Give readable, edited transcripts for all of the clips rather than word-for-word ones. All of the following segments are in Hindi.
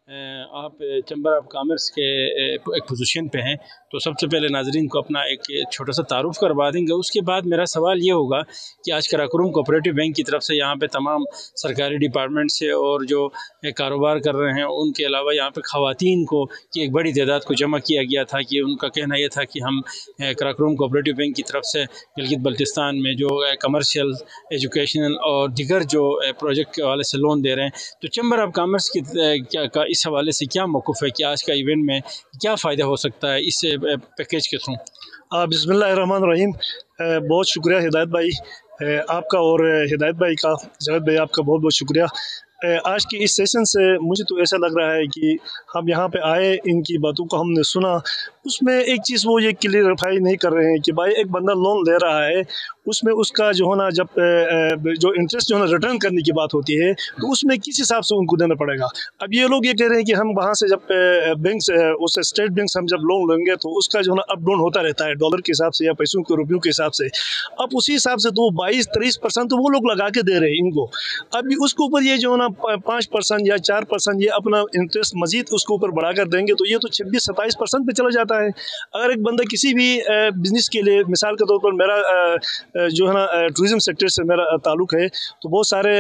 आप चैम्बर ऑफ कॉमर्स के एक पोजीशन पे हैं, तो सबसे पहले नाजरीन को अपना एक छोटा सा तारुफ करवा देंगे। उसके बाद मेरा सवाल ये होगा कि आज कराकुरुम कोऑपरेटिव बैंक की तरफ से यहाँ पे तमाम सरकारी डिपार्टमेंट से और जो कारोबार कर रहे हैं उनके अलावा यहाँ पे ख़वातीन को की एक बड़ी तादाद को जमा किया गया था कि उनका कहना यह था कि हम कराकुरुम कोऑपरेटिव बैंक की तरफ से गिलगित बल्तिस्तान में जो कमर्शियल, एजुकेशनल और दिगर जो प्रोजेक्ट के हवाले से लोन दे रहे हैं। तो चैम्बर ऑफ कॉमर्स की क्या इस हवाले से क्या मौक़िफ़ है कि आज का इवेंट में क्या फ़ायदा हो सकता है इस पैकेज के थ्रू? बिस्मिल्लाहिर्रहमानिर्रहीम। बहुत शुक्रिया हिदायत भाई आपका, और हिदायत भाई का, जावेद भाई आपका बहुत बहुत शुक्रिया। आज की इस सेशन से मुझे तो ऐसा लग रहा है कि हम यहाँ पे आए, इनकी बातों को हमने सुना, उसमें एक चीज़ वो ये क्लियरिफाई नहीं कर रहे हैं कि भाई एक बंदा लोन ले रहा है, उसमें उसका जो है ना, जब जो इंटरेस्ट जो है ना रिटर्न करने की बात होती है तो उसमें किस हिसाब से उनको देना पड़ेगा। अब ये लोग ये कह रहे हैं कि हम वहाँ से जब बैंक से उस स्टेट बैंक से हम जब लोन लेंगे तो उसका जो है ना अप डाउन होता रहता है डॉलर के हिसाब से या पैसों के रुपयों के हिसाब से। अब उसी हिसाब से तो 22-23% तो वो लोग लगा के दे रहे हैं इनको। अब उसके ऊपर ये जो है ना 5% या 4% ये अपना इंटरेस्ट मजीद उसके ऊपर बढ़ा कर देंगे तो ये तो 26-27% पे चला जाता है। अगर एक बंदा किसी भी बिजनेस के लिए, मिसाल के तौर पर मेरा जो है ना टूरिज्म सेक्टर से मेरा ताल्लुक़ है, तो बहुत सारे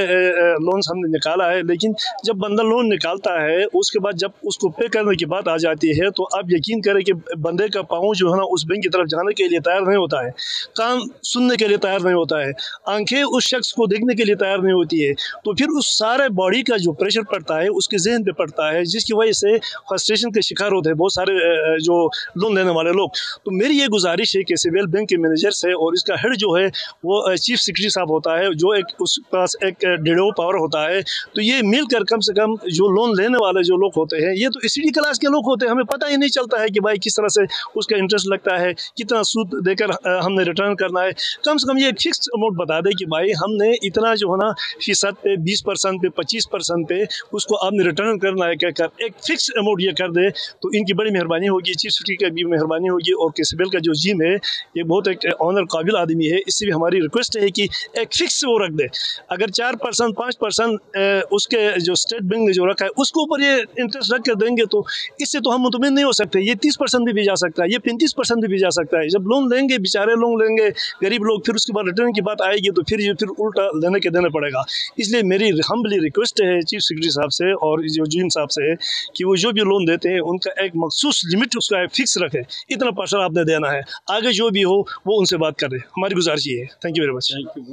लोन्स हमने निकाला है, लेकिन जब बंदा लोन निकालता है उसके बाद जब उसको पे करने की बात आ जाती है तो आप यकीन करें कि बंदे का पाँव जो है ना उस बैंक की तरफ जाने के लिए तैयार नहीं होता है, कान सुनने के लिए तैयार नहीं होता है, आंखें उस शख्स को देखने के लिए तैयार नहीं होती है। तो फिर उस सारे बॉडी का जो प्रेशर पड़ता है उसके जहन पे पड़ता है, जिसकी वजह से फ्रस्ट्रेशन के शिकार होते हैं बहुत सारे जो लोन लेने वाले लोग। तो मेरी ये गुजारिश है कि सिविल बैंक के मैनेजर से, और इसका हेड जो है वो चीफ सेक्रेटरी साहब होता है, जो एक उस पास एक डेडो पावर होता है, तो ये मिलकर कम से कम जो लोन लेने वाले जो लोग होते हैं, ये तो एसडी क्लास के लोग होते हैं, हमें पता ही नहीं चलता है कि भाई किस तरह से उसका इंटरेस्ट लगता है, कितना सूद देकर हमने रिटर्न करना है। कम से कम ये एक फिक्स अमाउंट बता दें कि भाई हमने इतना जो है ना फीसद पे 20% पे 25% पे उसको आपने रिटर्न करना है, कहकर एक फिक्स अमाउंट ये कर दे तो इनकी बड़ी मेहरबानी होगी, चीफ सेक्रेटरी की भी मेहरबानी होगी, और केसीबीएल का जो जीम है ये बहुत एक ऑनर काबिल आदमी है, इससे भी हमारी रिक्वेस्ट है कि एक फिक्स वो रख दे। अगर 4% 5% उसके जो स्टेट बैंक ने जो रखा है उसके ऊपर ये इंटरेस्ट रख कर देंगे तो इससे तो हम मुतमिन नहीं हो सकते। ये 30% भी जा सकता है, ये 35% भी जा सकता है। जब लोन लेंगे, बेचारे लोन लेंगे गरीब लोग, फिर उसके बाद रिटर्न की बात आएगी तो फिर उल्टा लेने के देना पड़ेगा। इसलिए मेरी हम्बली रिक्वेस्ट है चीफ सेक्रेटरी साहब से और जो जीम साहब से कि वो जो भी लोन देते हैं उनका एक मखसूस लिमिट उसका फिक्स रखें, इतना पर्सन आपने देना है, आगे जो भी हो वो उनसे बात करें। हमारी गुजारिश ये है। Thank you very much.